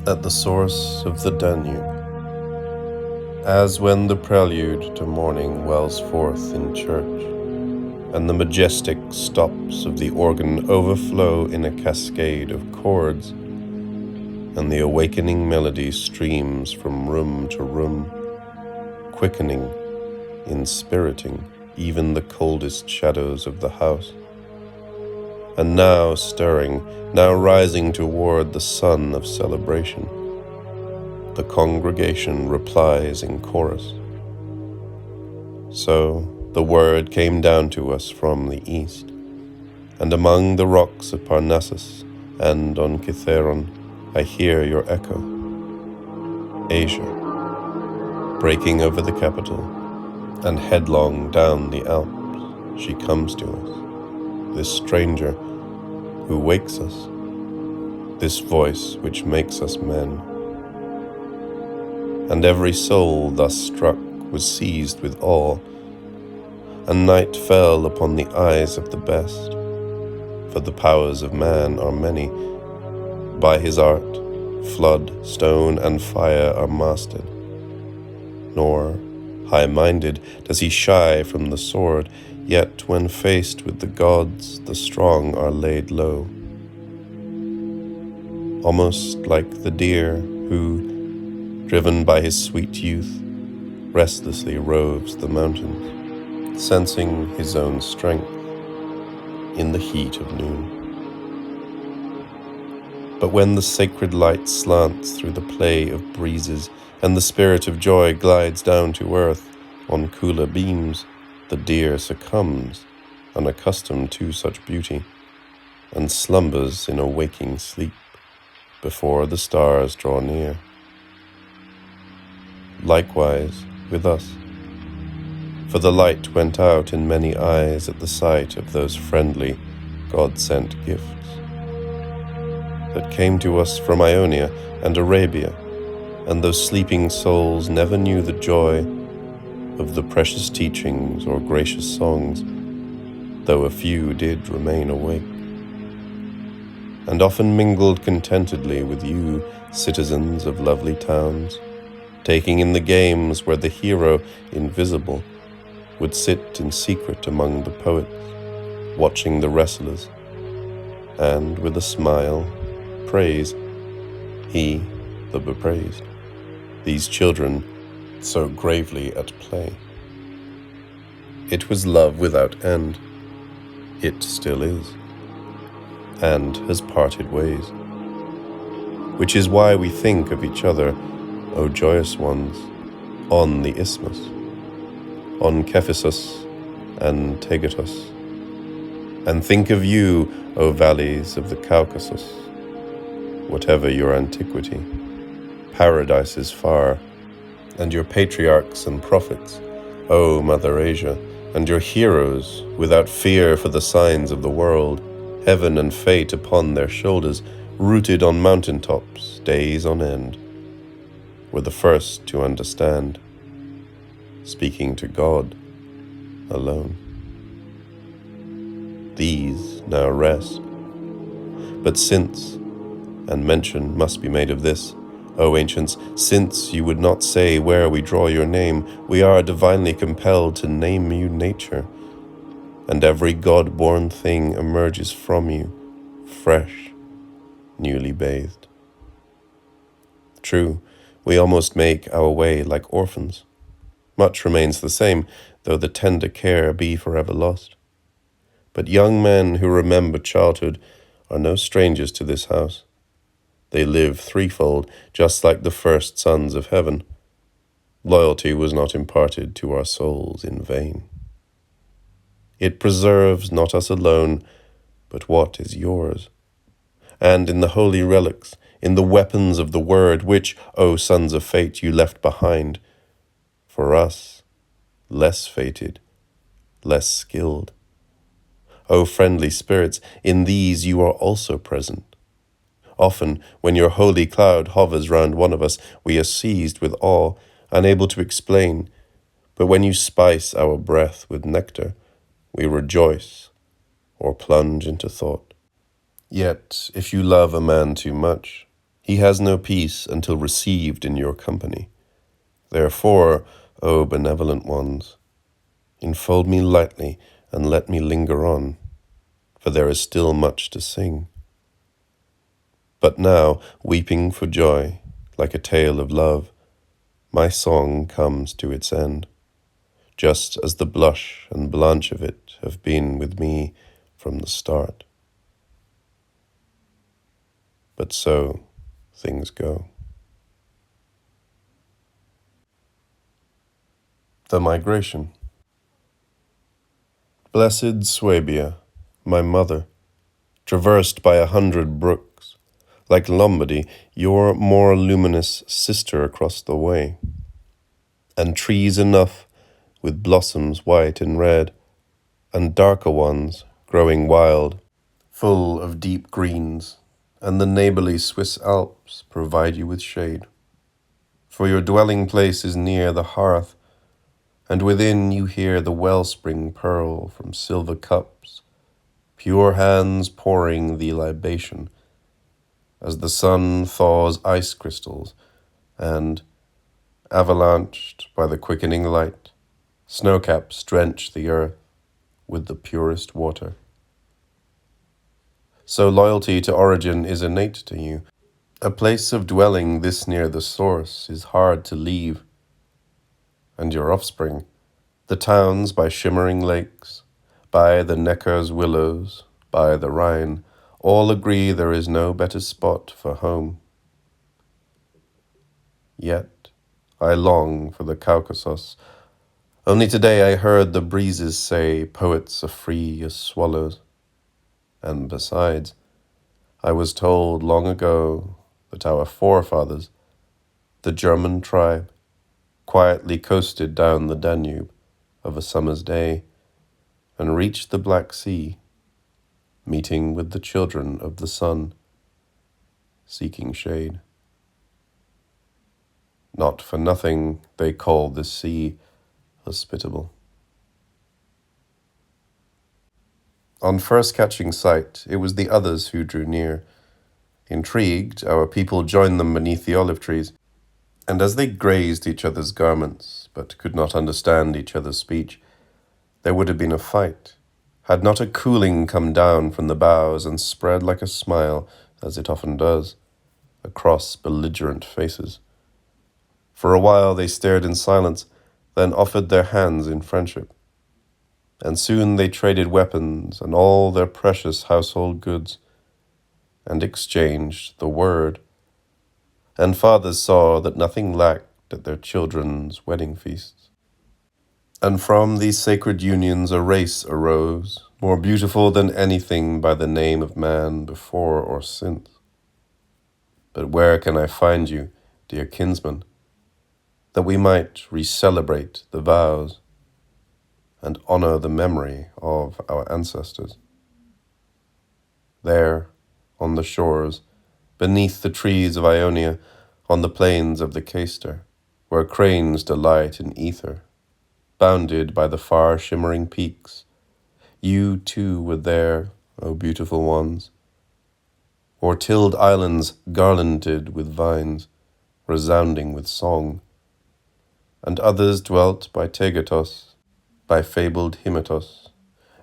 at the source of the Danube, as when the prelude to morning wells forth in church, and the majestic stops of the organ overflow in a cascade of chords, and the awakening melody streams from room to room, quickening, inspiriting even the coldest shadows of the house. And now stirring, now rising toward the sun of celebration, the congregation replies in chorus. So the word came down to us from the east, and among the rocks of Parnassus and on Cytheron I hear your echo. Asia, breaking over the capital, and headlong down the Alps, she comes to us, this stranger who wakes us, this voice which makes us men. And every soul thus struck was seized with awe, and night fell upon the eyes of the best, for the powers of man are many. By his art, flood, stone, and fire are mastered. Nor, high-minded, does he shy from the sword, yet when faced with the gods, the strong are laid low. Almost like the deer who, driven by his sweet youth, restlessly roves the mountains, sensing his own strength in the heat of noon. But when the sacred light slants through the play of breezes, and the spirit of joy glides down to earth on cooler beams, the deer succumbs, unaccustomed to such beauty, and slumbers in a waking sleep before the stars draw near. Likewise with us, for the light went out in many eyes at the sight of those friendly, God-sent gifts that came to us from Ionia and Arabia, and those sleeping souls never knew the joy of the precious teachings or gracious songs, though a few did remain awake, and often mingled contentedly with you, citizens of lovely towns, taking in the games where the hero, invisible, would sit in secret among the poets, watching the wrestlers, and with a smile praise, he, the bepraised, these children so gravely at play. It was love without end. It still is, and has parted ways, which is why we think of each other, O joyous ones, on the isthmus, on Cephissus and Tegetus, and think of you, O valleys of the Caucasus, whatever your antiquity, paradise is far, and your patriarchs and prophets, O Mother Asia, and your heroes, without fear for the signs of the world, heaven and fate upon their shoulders, rooted on mountain tops, days on end, were the first to understand, speaking to God alone. These now rest, but since, and mention must be made of this, O ancients, since you would not say where we draw your name, we are divinely compelled to name you nature, and every God-born thing emerges from you, fresh, newly bathed. True, we almost make our way like orphans. Much remains the same, though the tender care be forever lost. But young men who remember childhood are no strangers to this house. They live threefold, just like the first sons of heaven. Loyalty was not imparted to our souls in vain. It preserves not us alone, but what is yours. And in the holy relics, in the weapons of the word, which, O sons of fate, you left behind, for us, less fated, less skilled. O friendly spirits, in these you are also present. Often, when your holy cloud hovers round one of us, we are seized with awe, unable to explain. But when you spice our breath with nectar, we rejoice or plunge into thought. Yet, if you love a man too much, He has no peace until received in your company. Therefore, O benevolent ones, enfold me lightly and let me linger on, for there is still much to sing. But now, weeping for joy, like a tale of love, my song comes to its end, just as the blush and blanch of it have been with me from the start. But so things go. The Migration. Blessed Swabia, my mother, traversed by 100 brooks, like Lombardy, your more luminous sister across the way, and trees enough with blossoms white and red, and darker ones growing wild, full of deep greens, and the neighborly Swiss Alps provide you with shade. For your dwelling place is near the hearth, and within you hear the wellspring purl from silver cups, pure hands pouring the libation, as the sun thaws ice crystals, and, avalanched by the quickening light, snowcaps drench the earth with the purest water. So loyalty to origin is innate to you. A place of dwelling this near the source is hard to leave, and your offspring, the towns by shimmering lakes, by the Neckar's willows, by the Rhine, all agree there is no better spot for home. Yet I long for the Caucasus. Only today I heard the breezes say poets are free as swallows. And besides, I was told long ago that our forefathers, the German tribe, quietly coasted down the Danube of a summer's day and reached the Black Sea, meeting with the children of the sun, seeking shade. Not for nothing they call this sea hospitable. On first catching sight, it was the others who drew near. Intrigued, our people joined them beneath the olive trees, and as they grazed each other's garments, but could not understand each other's speech, there would have been a fight, had not a cooling come down from the boughs and spread like a smile, as it often does, across belligerent faces. For a while they stared in silence, then offered their hands in friendship. And soon they traded weapons and all their precious household goods, and exchanged the word. And fathers saw that nothing lacked at their children's wedding feasts. And from these sacred unions a race arose, more beautiful than anything by the name of man before or since. But where can I find you, dear kinsman, that we might re-celebrate the vows and honor the memory of our ancestors? There, on the shores, beneath the trees of Ionia, on the plains of the Ister, where cranes delight in ether, bounded by the far shimmering peaks, you too were there, O beautiful ones, or tilled islands garlanded with vines, resounding with song, and others dwelt by Tegetos, by fabled Hymetos,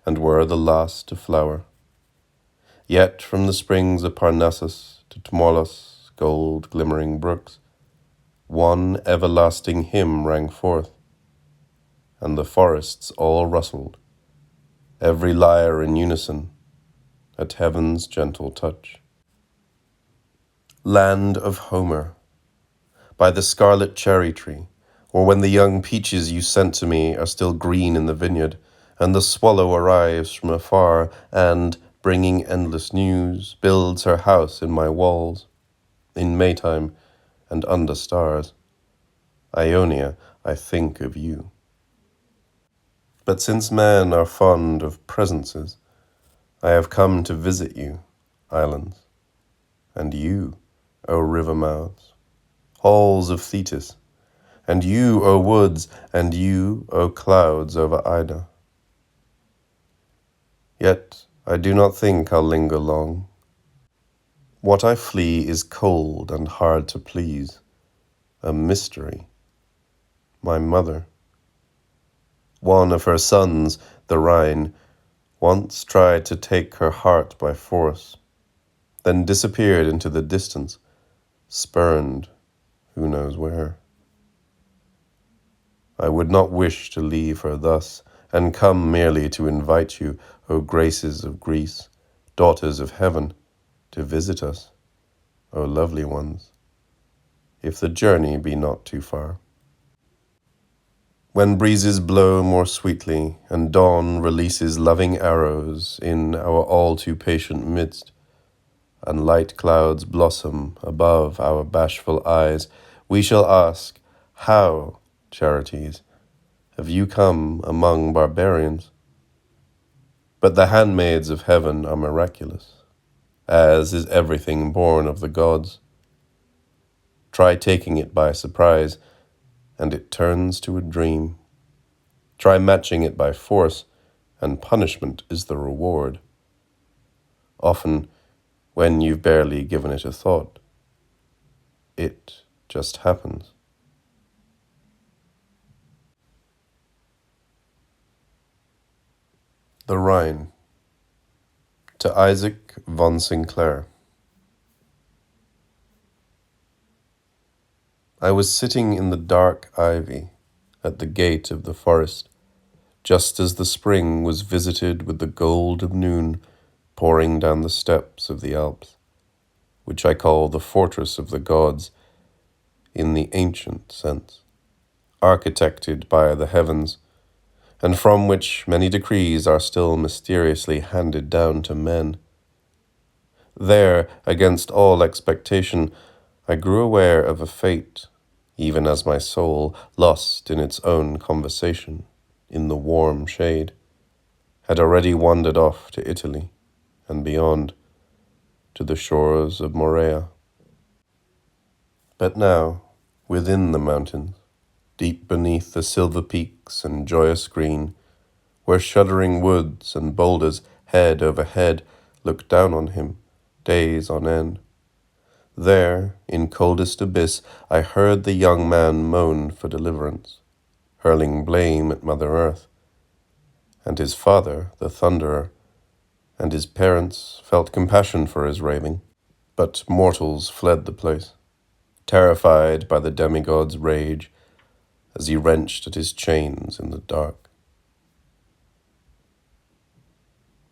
and were the last to flower. Yet from the springs of Parnassus to Tmolus, gold glimmering brooks, one everlasting hymn rang forth, and the forests all rustled, every lyre in unison, at heaven's gentle touch. Land of Homer, by the scarlet cherry tree, or when the young peaches you sent to me are still green in the vineyard, and the swallow arrives from afar, and, bringing endless news, builds her house in my walls, in Maytime and under stars. Ionia, I think of you. But since men are fond of presences, I have come to visit you, islands, and you, O river mouths, halls of Thetis, and you, O woods, and you, O clouds over Ida. Yet I do not think I'll linger long. What I flee is cold and hard to please, a mystery. My mother. One of her sons, the Rhine, once tried to take her heart by force, then disappeared into the distance, spurned who knows where. I would not wish to leave her thus, and come merely to invite you, O graces of Greece, daughters of heaven, to visit us, O lovely ones, if the journey be not too far. When breezes blow more sweetly, and dawn releases loving arrows in our all too patient midst, and light clouds blossom above our bashful eyes, we shall ask, how, Charities, have you come among barbarians? But the handmaids of heaven are miraculous, as is everything born of the gods. Try taking it by surprise, and it turns to a dream. Try matching it by force, and punishment is the reward. Often, when you've barely given it a thought, it just happens. The Rhine, to Isaak von Sinclair. I was sitting in the dark ivy at the gate of the forest, just as the spring was visited with the gold of noon pouring down the steps of the Alps, which I call the fortress of the gods in the ancient sense, architected by the heavens, and from which many decrees are still mysteriously handed down to men. There, against all expectation, I grew aware of a fate, even as my soul, lost in its own conversation, in the warm shade, had already wandered off to Italy, and beyond, to the shores of Morea. But now, within the mountains, deep beneath the silver peaks and joyous green, where shuddering woods and boulders, head over head, looked down on him, days on end, there, in coldest abyss, I heard the young man moan for deliverance, hurling blame at Mother Earth, and his father, the Thunderer, and his parents felt compassion for his raving. But mortals fled the place, terrified by the demigod's rage as he wrenched at his chains in the dark.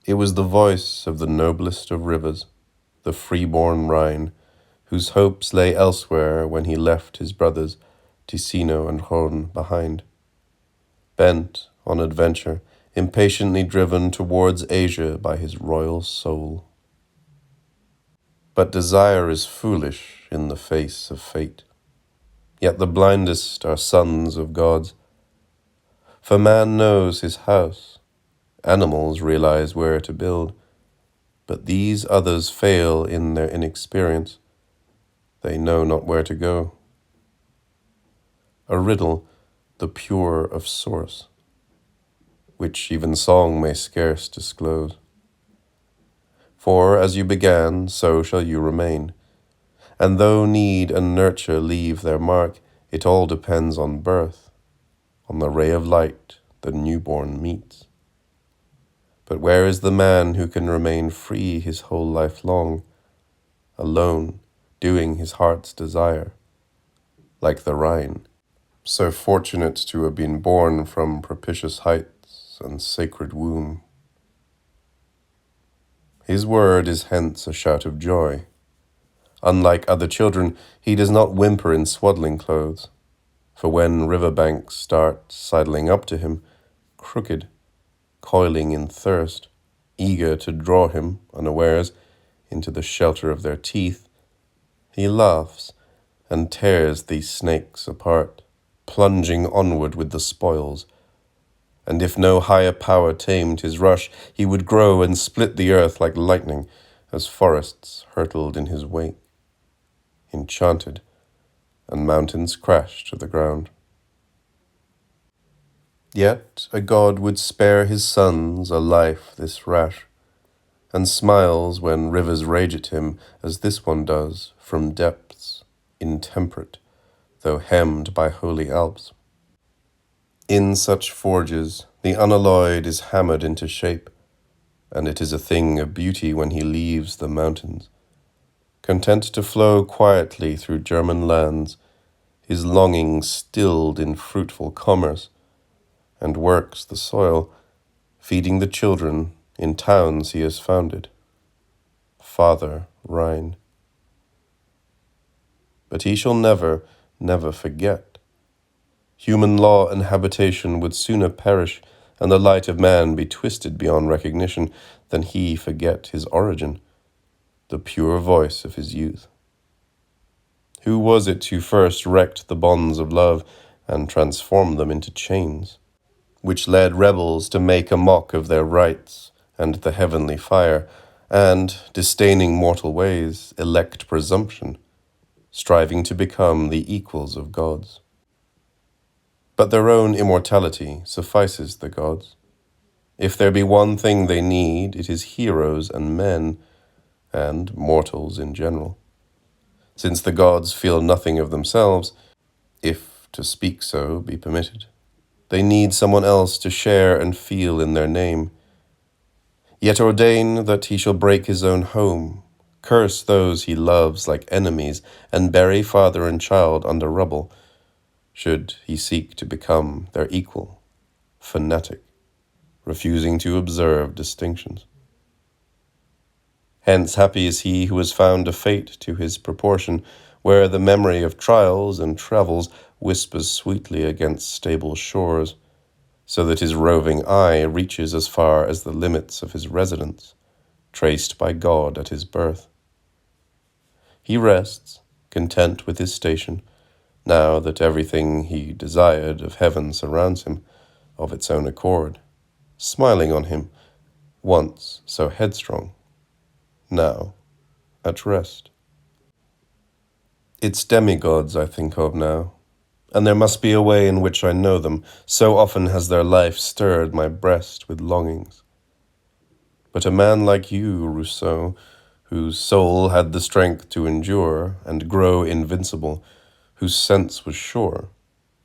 It was the voice of the noblest of rivers, the freeborn Rhine, whose hopes lay elsewhere when he left his brothers Ticino and Rhone behind. Bent on adventure, impatiently driven towards Asia by his royal soul. But desire is foolish in the face of fate. Yet the blindest are sons of gods. For man knows his house, animals realize where to build, but these others fail in their inexperience. They know not where to go. A riddle, the pure of source, which even song may scarce disclose. For as you began, so shall you remain, and though need and nurture leave their mark, it all depends on birth, on the ray of light the newborn meets. But where is the man who can remain free his whole life long, alone, doing his heart's desire, like the Rhine, so fortunate to have been born from propitious heights and sacred womb? His word is hence a shout of joy. Unlike other children, he does not whimper in swaddling clothes, for when river banks start sidling up to him, crooked, coiling in thirst, eager to draw him, unawares, into the shelter of their teeth, he laughs and tears these snakes apart, plunging onward with the spoils. And if no higher power tamed his rush, he would grow and split the earth like lightning, as forests hurtled in his wake, enchanted, and mountains crashed to the ground. Yet a god would spare his sons a life this rash, and smiles when rivers rage at him, as this one does, from depths intemperate, though hemmed by holy Alps. In such forges, the unalloyed is hammered into shape, and it is a thing of beauty when he leaves the mountains. Content to flow quietly through German lands, his longing stilled in fruitful commerce, and works the soil, feeding the children in towns he has founded. Father Rhine. But he shall never, never forget. Human law and habitation would sooner perish, and the light of man be twisted beyond recognition, than he forget his origin, the pure voice of his youth. Who was it who first wrecked the bonds of love and transformed them into chains, which led rebels to make a mock of their rights and the heavenly fire, and, disdaining mortal ways, elect presumption, striving to become the equals of gods? But their own immortality suffices the gods. If there be one thing they need, it is heroes and men, and mortals in general. Since the gods feel nothing of themselves, if to speak so be permitted, they need someone else to share and feel in their name. Yet ordain that he shall break his own home, curse those he loves like enemies, and bury father and child under rubble, should he seek to become their equal, fanatic, refusing to observe distinctions. Hence happy is he who has found a fate to his proportion, where the memory of trials and travels whispers sweetly against stable shores, so that his roving eye reaches as far as the limits of his residence, traced by God at his birth. He rests, content with his station, now that everything he desired of heaven surrounds him, of its own accord, smiling on him, once so headstrong, now at rest. It's demigods I think of now, and there must be a way in which I know them, so often has their life stirred my breast with longings. But a man like you, Rousseau, whose soul had the strength to endure and grow invincible, whose sense was sure,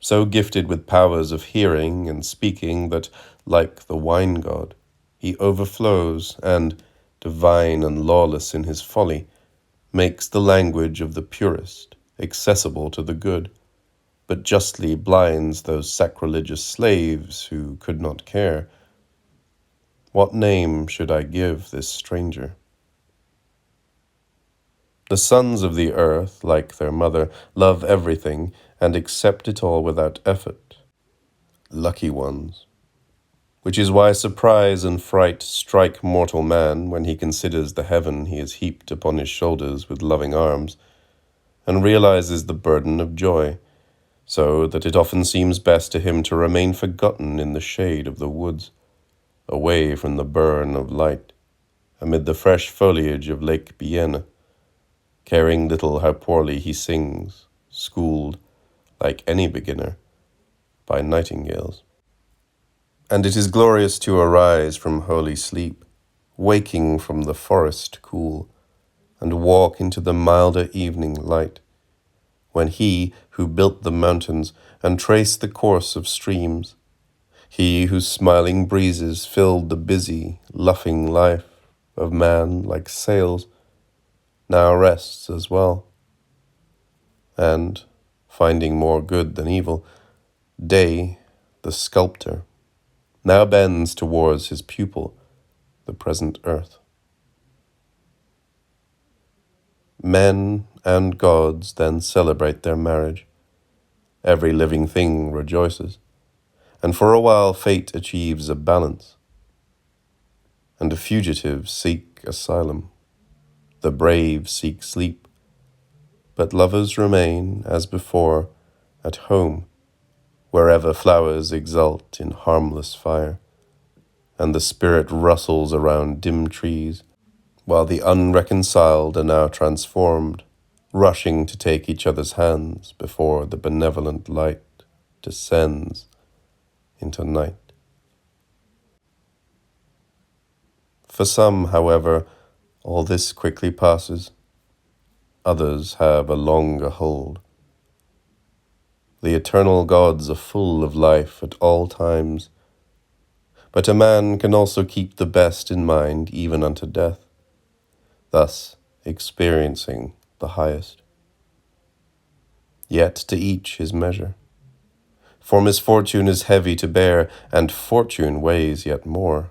so gifted with powers of hearing and speaking that, like the wine god, he overflows and, divine and lawless in his folly, makes the language of the purest accessible to the good, but justly blinds those sacrilegious slaves who could not care. What name should I give this stranger? The sons of the earth, like their mother, love everything and accept it all without effort. Lucky ones. Which is why surprise and fright strike mortal man when he considers the heaven he has heaped upon his shoulders with loving arms, and realizes the burden of joy, so that it often seems best to him to remain forgotten in the shade of the woods, away from the burn of light, amid the fresh foliage of Lake Bienne, caring little how poorly he sings, schooled, like any beginner, by nightingales. And it is glorious to arise from holy sleep, waking from the forest cool, and walk into the milder evening light, when he who built the mountains and traced the course of streams, he whose smiling breezes filled the busy, luffing life of man like sails, now rests as well, and, finding more good than evil, Day, the sculptor, now bends towards his pupil, the present earth. Men and gods then celebrate their marriage. Every living thing rejoices, and for a while fate achieves a balance, and the fugitives seek asylum, the brave seek sleep, but lovers remain, as before, at home, wherever flowers exult in harmless fire, and the spirit rustles around dim trees, while the unreconciled are now transformed, rushing to take each other's hands before the benevolent light descends into night. For some, however, all this quickly passes. Others have a longer hold. The eternal gods are full of life at all times, but a man can also keep the best in mind even unto death, thus experiencing the highest. Yet to each his measure. For misfortune is heavy to bear, and fortune weighs yet more.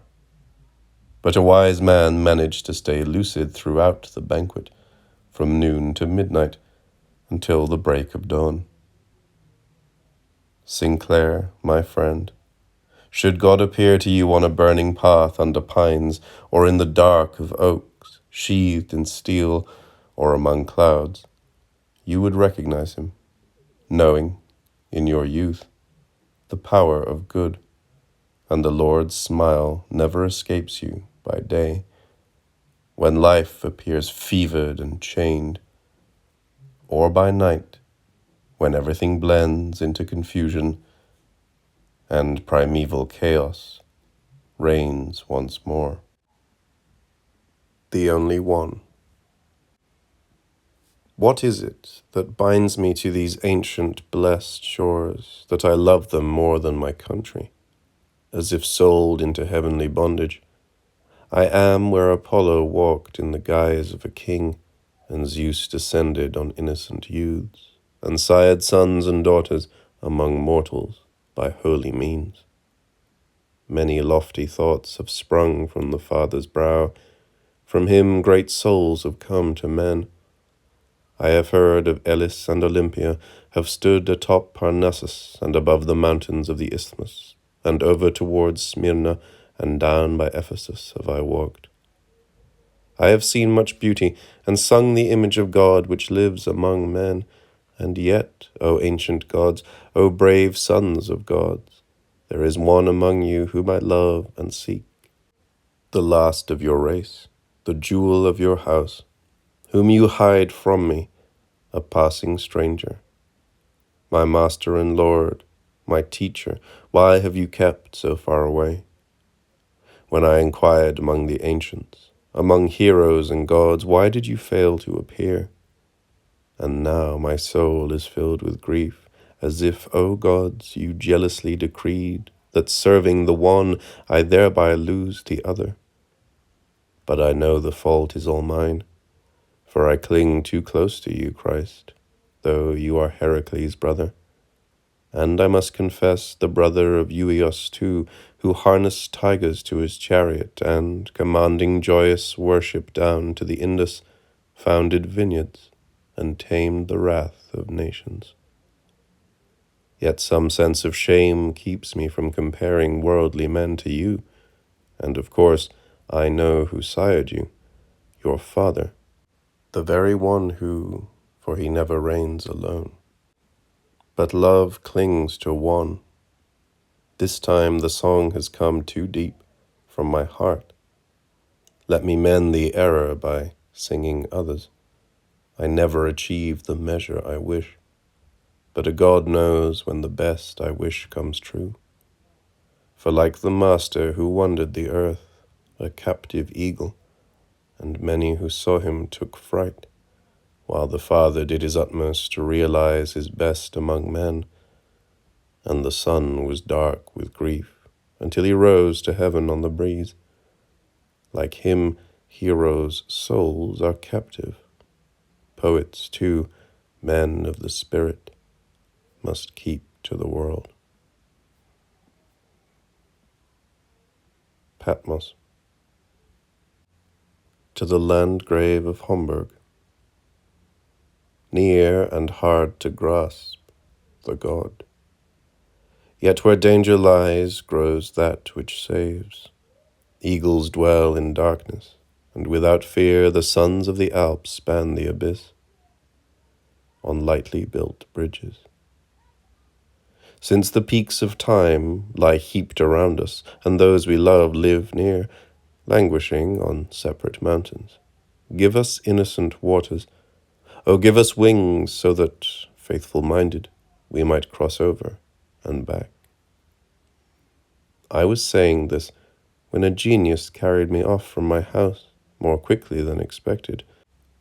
But a wise man managed to stay lucid throughout the banquet, from noon to midnight, until the break of dawn. Sinclair, my friend, should God appear to you on a burning path under pines, or in the dark of oaks, sheathed in steel, or among clouds, you would recognize him, knowing, in your youth, the power of good, and the Lord's smile never escapes you by day, when life appears fevered and chained, or by night, when everything blends into confusion and primeval chaos reigns once more. The only one. What is it that binds me to these ancient blessed shores, that I love them more than my country, as if sold into heavenly bondage? I am where Apollo walked in the guise of a king, and Zeus descended on innocent youths, and sired sons and daughters among mortals by holy means. Many lofty thoughts have sprung from the Father's brow, from him great souls have come to men. I have heard of Elis and Olympia, have stood atop Parnassus and above the mountains of the Isthmus, and over towards Smyrna and down by Ephesus have I walked. I have seen much beauty, and sung the image of God which lives among men, and yet, O ancient gods, O brave sons of gods, there is one among you whom I love and seek, the last of your race, the jewel of your house, whom you hide from me, a passing stranger. My master and Lord, my teacher, why have you kept so far away? When I inquired among the ancients, among heroes and gods, why did you fail to appear? And now my soul is filled with grief, as if, O gods, you jealously decreed that serving the one, I thereby lose the other. But I know the fault is all mine, for I cling too close to you, Christ, though you are Heracles' brother. And I must confess the brother of Eueos too, who harnessed tigers to his chariot, and, commanding joyous worship down to the Indus, founded vineyards, and tamed the wrath of nations. Yet some sense of shame keeps me from comparing worldly men to you, and of course I know who sired you, your father, the very one who, for he never reigns alone. But love clings to one. This time the song has come too deep from my heart. Let me mend the error by singing others. I never achieve the measure I wish, but a God knows when the best I wish comes true. For like the master who wandered the earth, a captive eagle, and many who saw him took fright, while the Father did his utmost to realize his best among men, and the sun was dark with grief, until he rose to heaven on the breeze. Like him, heroes' souls are captive. Poets, too, men of the spirit, must keep to the world. Patmos. To the Landgrave of Homburg. Near and hard to grasp, the God. Yet where danger lies grows that which saves. Eagles dwell in darkness, and without fear the sons of the Alps span the abyss on lightly built bridges. Since the peaks of time lie heaped around us, and those we love live near, languishing on separate mountains, give us innocent waters. Oh, give us wings so that, faithful-minded, we might cross over and back. I was saying this when a genius carried me off from my house more quickly than expected,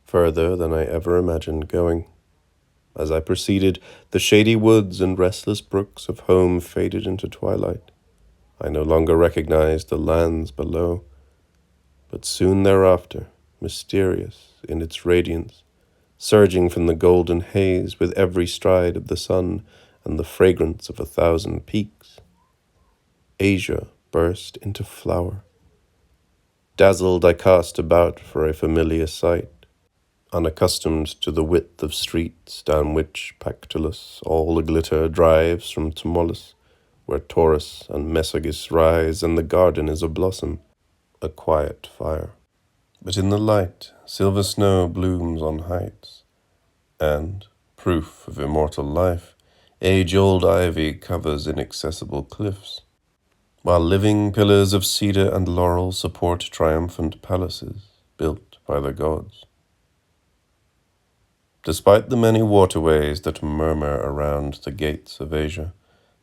further than I ever imagined going. As I proceeded, the shady woods and restless brooks of home faded into twilight. I no longer recognized the lands below, but soon thereafter, mysterious in its radiance, surging from the golden haze with every stride of the sun and the fragrance of 1,000 peaks, Asia burst into flower. Dazzled, I cast about for a familiar sight, unaccustomed to the width of streets down which Pactolus, all aglitter, drives from Tmolus, where Taurus and Messagus rise, and the garden is ablossom, a quiet fire. But in the light, silver snow blooms on heights, and, proof of immortal life, age-old ivy covers inaccessible cliffs, while living pillars of cedar and laurel support triumphant palaces built by the gods. Despite the many waterways that murmur around the gates of Asia,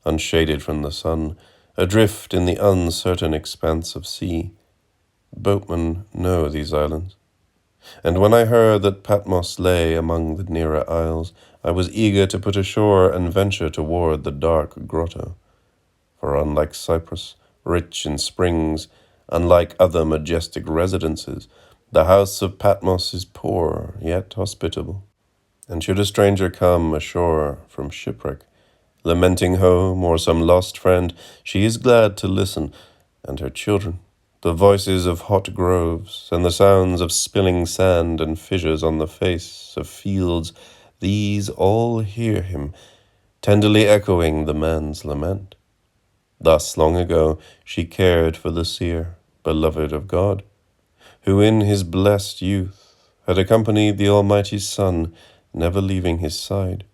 unshaded from the sun, adrift in the uncertain expanse of sea, boatmen know these islands. And when I heard that Patmos lay among the nearer isles, I was eager to put ashore and venture toward the dark grotto. For unlike Cyprus, rich in springs, unlike other majestic residences, the house of Patmos is poor, yet hospitable. And should a stranger come ashore from shipwreck, lamenting home or some lost friend, she is glad to listen, and her children, the voices of hot groves, and the sounds of spilling sand and fissures on the face of fields, these all hear him, tenderly echoing the man's lament. Thus long ago she cared for the seer, beloved of God, who in his blessed youth had accompanied the Almighty Son, never leaving his side.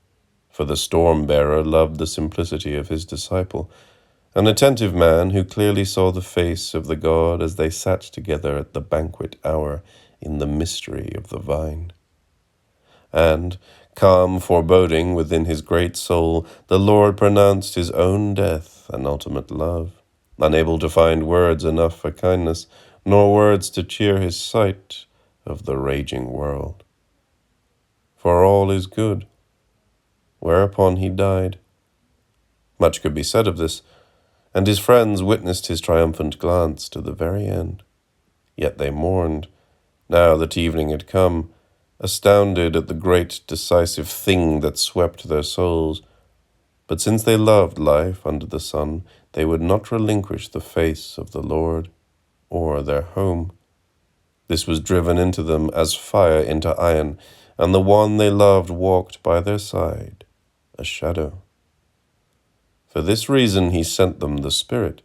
For the storm-bearer loved the simplicity of his disciple, an attentive man who clearly saw the face of the God as they sat together at the banquet hour in the mystery of the vine. And, calm foreboding within his great soul, the Lord pronounced his own death and ultimate love, unable to find words enough for kindness, nor words to cheer his sight of the raging world. For all is good, whereupon he died. Much could be said of this, and his friends witnessed his triumphant glance to the very end. Yet they mourned, now that evening had come, astounded at the great decisive thing that swept their souls. But since they loved life under the sun, they would not relinquish the face of the Lord or their home. This was driven into them as fire into iron, and the one they loved walked by their side, a shadow. For this reason he sent them the Spirit,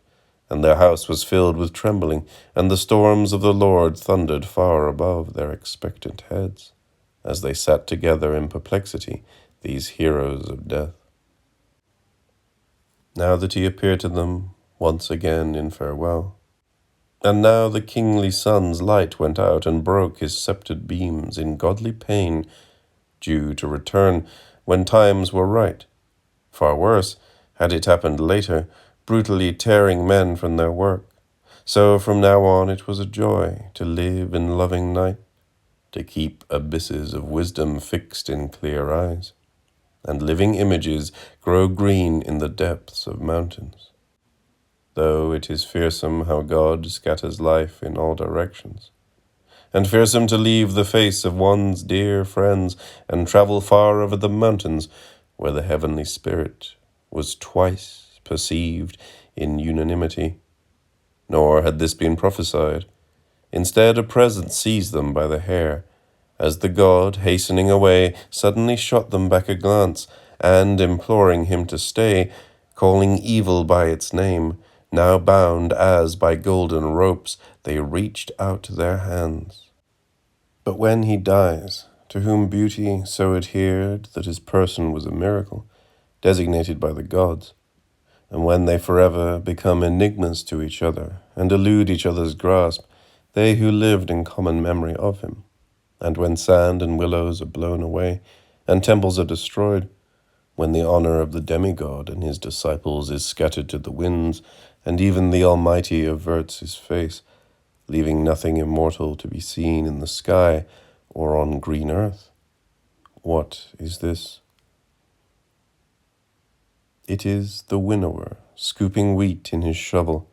and their house was filled with trembling, and the storms of the Lord thundered far above their expectant heads, as they sat together in perplexity, these heroes of death. Now that he appeared to them once again in farewell, and now the kingly sun's light went out and broke his sceptred beams in godly pain, due to return when times were right. Far worse, had it happened later, brutally tearing men from their work. So from now on it was a joy to live in loving night, to keep abysses of wisdom fixed in clear eyes, and living images grow green in the depths of mountains. Though it is fearsome how God scatters life in all directions, and fearsome to leave the face of one's dear friends and travel far over the mountains where the heavenly spirit was twice perceived in unanimity. Nor had this been prophesied. Instead, a presence seized them by the hair, as the god, hastening away, suddenly shot them back a glance, and, imploring him to stay, calling evil by its name, now bound as by golden ropes, they reached out their hands. But when he dies, to whom beauty so adhered that his person was a miracle, designated by the gods, and when they forever become enigmas to each other and elude each other's grasp, they who lived in common memory of him, and when sand and willows are blown away and temples are destroyed, when the honor of the demigod and his disciples is scattered to the winds, and even the Almighty averts his face, leaving nothing immortal to be seen in the sky or on green earth. What is this? It is the winnower scooping wheat in his shovel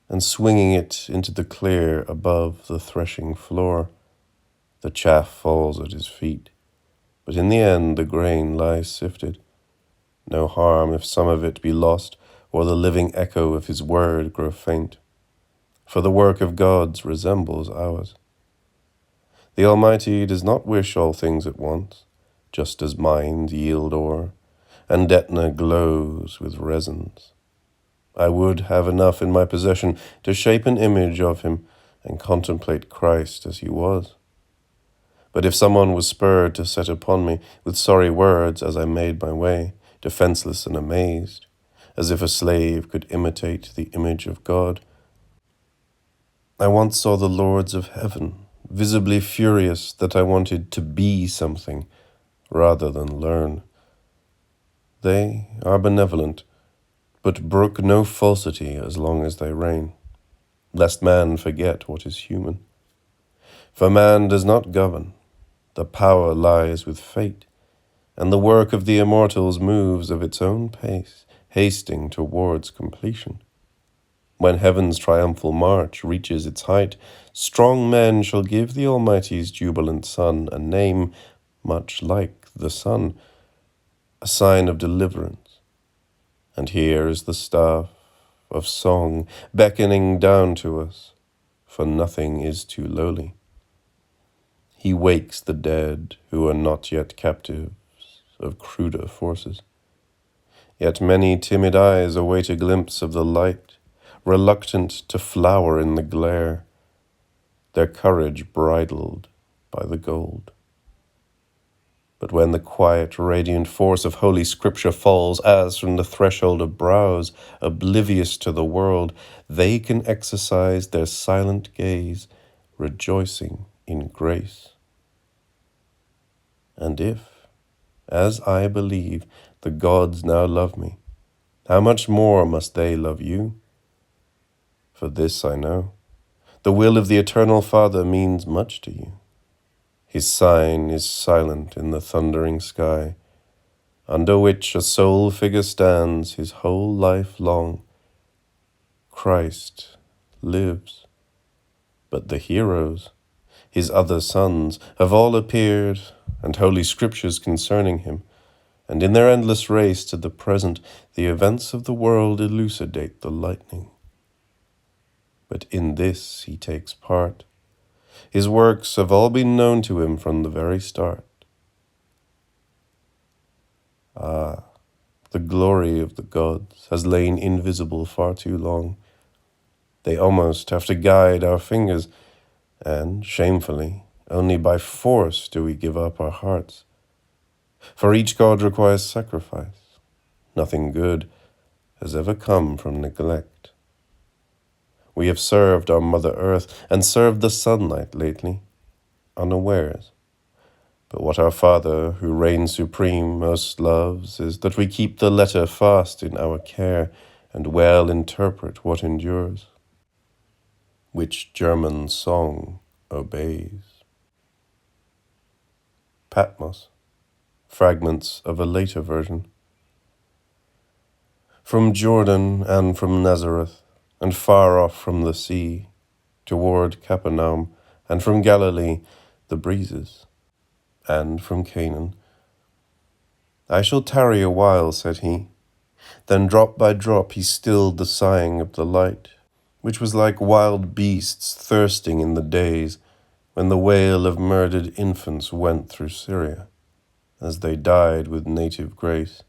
and swinging it into the clear above the threshing floor. The chaff falls at his feet, but in the end the grain lies sifted. No harm if some of it be lost, or the living echo of his word grow faint. For the work of gods resembles ours. The Almighty does not wish all things at once, just as mines yield ore, and Etna glows with resins. I would have enough in my possession to shape an image of him and contemplate Christ as he was. But if someone was spurred to set upon me with sorry words as I made my way, defenseless and amazed, as if a slave could imitate the image of God, I once saw the lords of heaven, visibly furious that I wanted to be something rather than learn. They are benevolent, but brook no falsity as long as they reign, lest man forget what is human. For man does not govern, the power lies with fate, and the work of the immortals moves of its own pace, hasting towards completion. When heaven's triumphal march reaches its height, strong men shall give the Almighty's jubilant Son a name much like the sun, a sign of deliverance. And here is the staff of song beckoning down to us, for nothing is too lowly. He wakes the dead who are not yet captives of cruder forces. Yet many timid eyes await a glimpse of the light, reluctant to flower in the glare, their courage bridled by the gold. But when the quiet, radiant force of Holy Scripture falls as from the threshold of brows, oblivious to the world, they can exercise their silent gaze, rejoicing in grace. And if, as I believe, the gods now love me, how much more must they love you? For this I know, the will of the Eternal Father means much to you. His sign is silent in the thundering sky, under which a sole figure stands his whole life long. Christ lives, but the heroes, his other sons, have all appeared, and holy scriptures concerning him, and in their endless race to the present, the events of the world elucidate the lightning. But in this he takes part. His works have all been known to him from the very start. Ah, the glory of the gods has lain invisible far too long. They almost have to guide our fingers, and, shamefully, only by force do we give up our hearts. For each god requires sacrifice. Nothing good has ever come from neglect. We have served our Mother Earth and served the sunlight lately, unawares. But what our Father, who reigns supreme, most loves is that we keep the letter fast in our care and well interpret what endures. Which German song obeys? Patmos, fragments of a later version. From Jordan and from Nazareth, and far off from the sea, toward Capernaum, and from Galilee, the breezes, and from Canaan. I shall tarry a while, said he. Then drop by drop he stilled the sighing of the light, which was like wild beasts thirsting in the days when the wail of murdered infants went through Syria, as they died with native grace,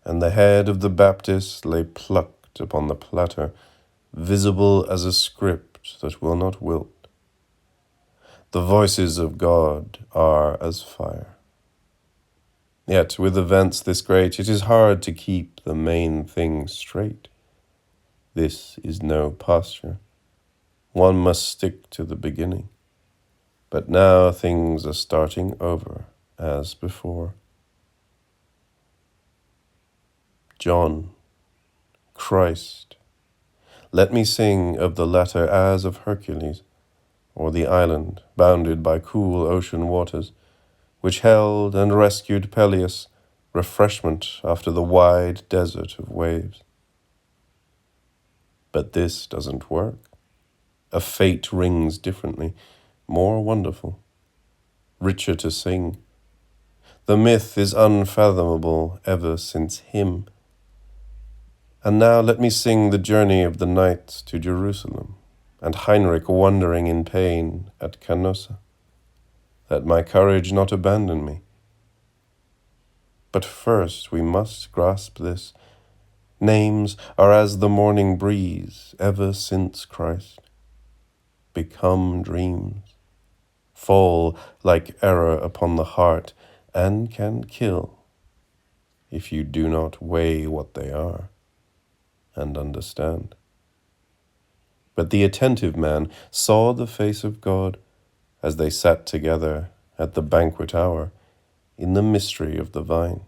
and the head of the Baptist lay plucked upon the platter, visible as a script that will not wilt. The voices of God are as fire. Yet with events this great, it is hard to keep the main things straight. This is no posture. One must stick to the beginning. But now things are starting over as before. John, Christ. Let me sing of the latter as of Hercules, or the island bounded by cool ocean waters, which held and rescued Peleus, refreshment after the wide desert of waves. But this doesn't work. A fate rings differently, more wonderful, richer to sing. The myth is unfathomable ever since him. And now let me sing the journey of the night to Jerusalem, and Heinrich wandering in pain at Canossa. Let my courage not abandon me. But first we must grasp this. Names are as the morning breeze ever since Christ. Become dreams, fall like error upon the heart, and can kill if you do not weigh what they are and understand. But the attentive man saw the face of God as they sat together at the banquet hour in the mystery of the vine.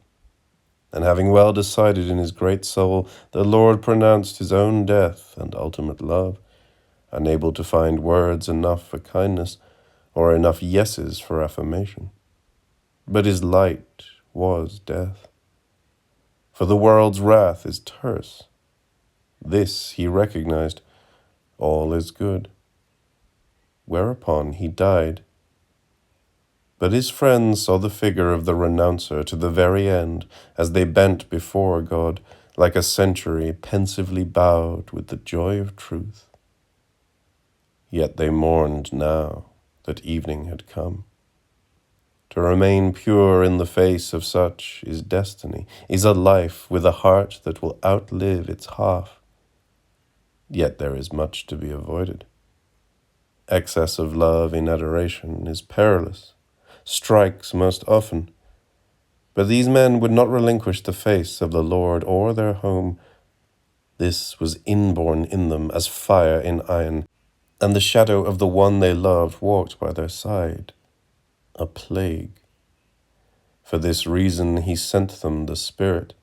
And having well decided in his great soul, the Lord pronounced his own death and ultimate love, unable to find words enough for kindness or enough yeses for affirmation. But his light was death. For the world's wrath is terse. This he recognized. All is good. Whereupon he died. But his friends saw the figure of the renouncer to the very end, as they bent before God, like a century pensively bowed with the joy of truth. Yet they mourned now that evening had come. To remain pure in the face of such is destiny, is a life with a heart that will outlive its half. Yet there is much to be avoided. Excess of love in adoration is perilous, strikes most often. But these men would not relinquish the face of the Lord or their home. This was inborn in them as fire in iron, and the shadow of the one they loved walked by their side, a plague. For this reason he sent them the Spirit,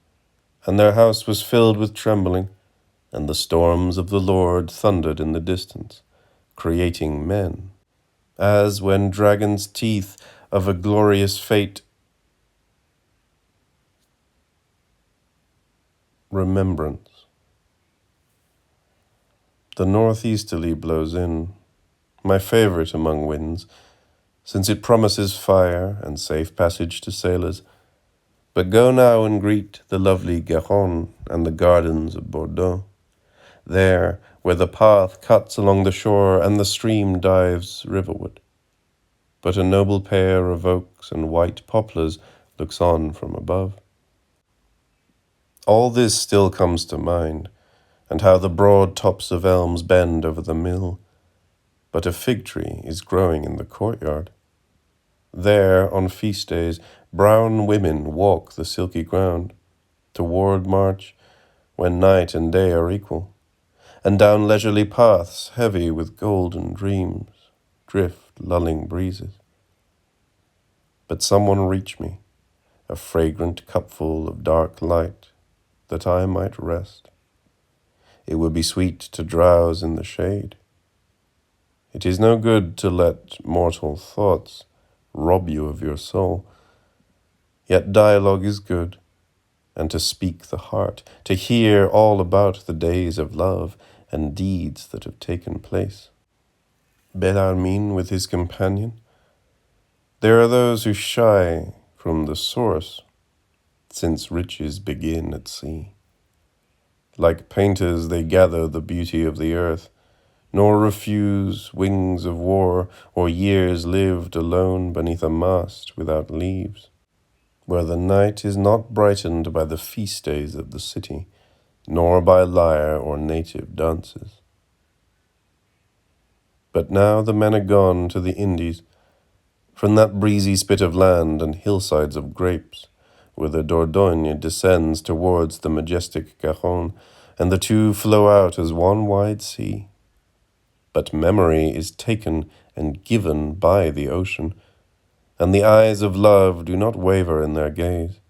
and their house was filled with trembling, and the storms of the Lord thundered in the distance, creating men, as when dragons' teeth of a glorious fate. Remembrance. The northeasterly blows in, my favorite among winds, since it promises fire and safe passage to sailors. But go now and greet the lovely Garonne and the gardens of Bordeaux. There, where the path cuts along the shore and the stream dives riverward. But a noble pair of oaks and white poplars looks on from above. All this still comes to mind, and how the broad tops of elms bend over the mill. But a fig tree is growing in the courtyard. There, on feast days, brown women walk the silky ground, toward March, when night and day are equal, and down leisurely paths heavy with golden dreams drift lulling breezes. But someone reach me, a fragrant cupful of dark light, that I might rest. It would be sweet to drowse in the shade. It is no good to let mortal thoughts rob you of your soul. Yet dialogue is good, and to speak the heart, to hear all about the days of love and deeds that have taken place. Bellarmine with his companion. There are those who shy from the source, since riches begin at sea. Like painters they gather the beauty of the earth, nor refuse wings of war or years lived alone beneath a mast without leaves, where the night is not brightened by the feast days of the city, nor by lyre or native dances. But now the men are gone to the Indies, from that breezy spit of land and hillsides of grapes, where the Dordogne descends towards the majestic Garonne, and the two flow out as one wide sea. But memory is taken and given by the ocean, and the eyes of love do not waver in their gaze,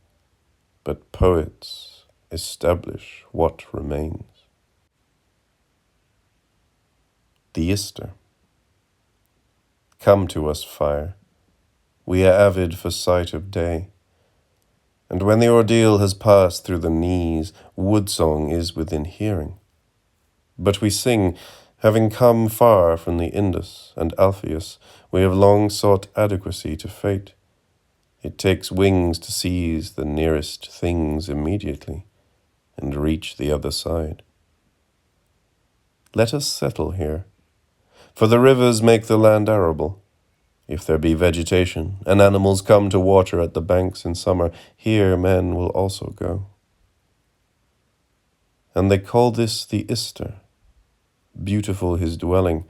but poets establish what remains. The Ister. Come to us, fire. We are avid for sight of day. And when the ordeal has passed through the knees, wood-song is within hearing. But we sing, having come far from the Indus and Alpheus, we have long sought adequacy to fate. It takes wings to seize the nearest things immediately, and reach the other side. Let us settle here, for the rivers make the land arable. If there be vegetation, and animals come to water at the banks in summer, here men will also go. And they call this the Ister. Beautiful his dwelling,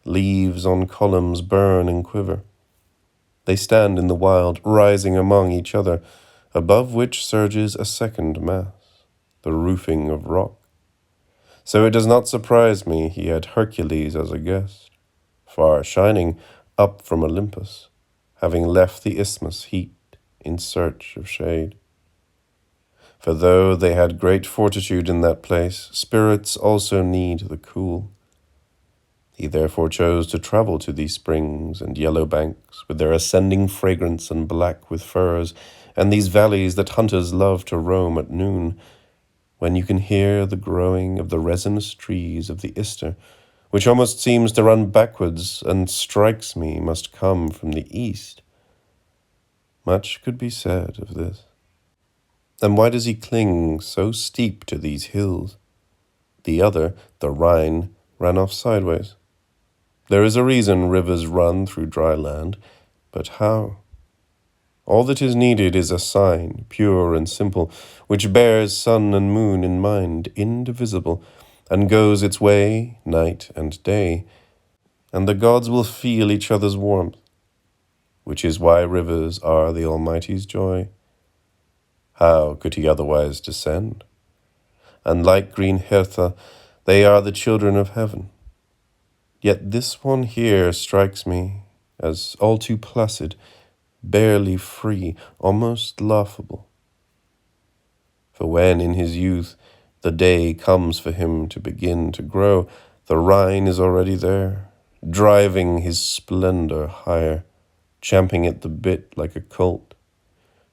leaves on columns burn and quiver. They stand in the wild, rising among each other, above which surges a second mass, the roofing of rock. So it does not surprise me he had Hercules as a guest, far shining up from Olympus, having left the isthmus heat in search of shade. For though they had great fortitude in that place, spirits also need the cool. He therefore chose to travel to these springs and yellow banks, with their ascending fragrance and black with firs, and these valleys that hunters love to roam at noon, when you can hear the growing of the resinous trees of the Ister, which almost seems to run backwards and strikes me must come from the east. Much could be said of this. And why does he cling so steep to these hills? The other, the Rhine, ran off sideways. There is a reason rivers run through dry land, but how? All that is needed is a sign, pure and simple, which bears sun and moon in mind, indivisible, and goes its way night and day, and the gods will feel each other's warmth, which is why rivers are the Almighty's joy. How could he otherwise descend? And like green Hertha, they are the children of heaven. Yet this one here strikes me as all too placid, barely free, almost laughable. For when in his youth the day comes for him to begin to grow, the Rhine is already there, driving his splendor higher, champing at the bit like a colt,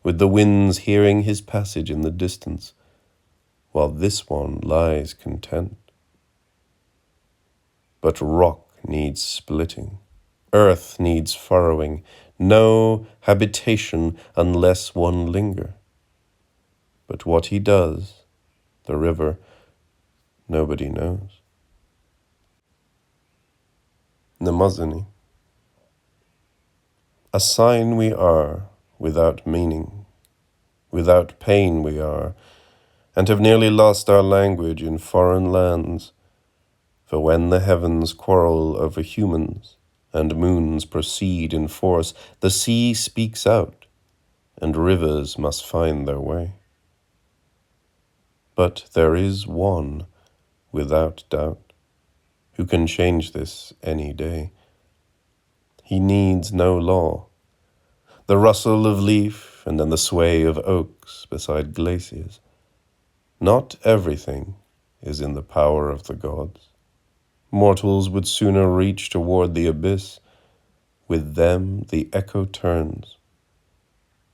with the winds hearing his passage in the distance, while this one lies content. But rock needs splitting, earth needs furrowing, no habitation unless one linger. But what he does, the river, nobody knows. Mnemosyne. A sign we are, without meaning, without pain we are, and have nearly lost our language in foreign lands. For when the heavens quarrel over humans, and moons proceed in force, the sea speaks out, and rivers must find their way. But there is one, without doubt, who can change this any day. He needs no law. The rustle of leaf and then the sway of oaks beside glaciers. Not everything is in the power of the gods. Mortals would sooner reach toward the abyss. With them the echo turns.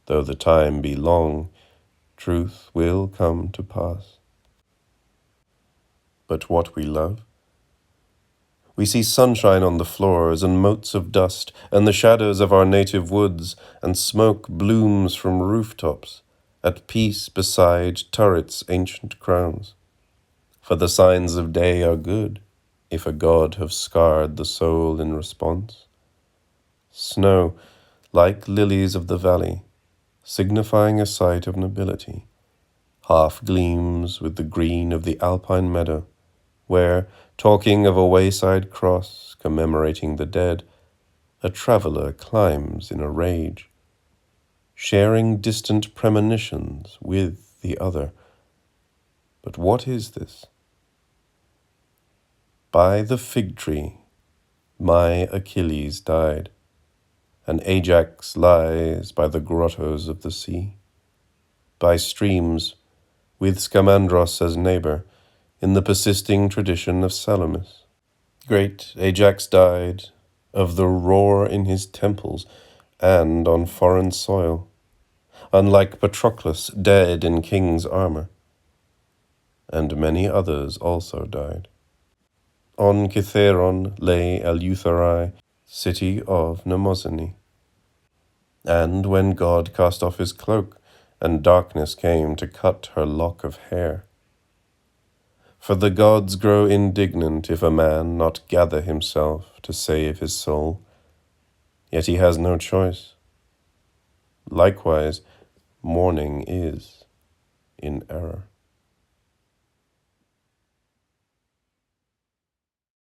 Though the time be long, truth will come to pass. But what we love? We see sunshine on the floors and motes of dust and the shadows of our native woods, and smoke blooms from rooftops, at peace beside turrets' ancient crowns. For the signs of day are good, if a god have scarred the soul in response. Snow, like lilies of the valley, signifying a sight of nobility, half gleams with the green of the alpine meadow, where, talking of a wayside cross commemorating the dead, a traveller climbs in a rage, sharing distant premonitions with the other. But what is this? By the fig tree my Achilles died, and Ajax lies by the grottos of the sea. By streams with Scamandros as neighbor, in the persisting tradition of Salamis. Great Ajax died of the roar in his temples and on foreign soil, unlike Patroclus, dead in king's armor, and many others also died. On Cytheron lay Eleutherae, city of Mnemosyne. And when God cast off his cloak, and darkness came to cut her lock of hair. For the gods grow indignant if a man not gather himself to save his soul, yet he has no choice. Likewise, mourning is in error.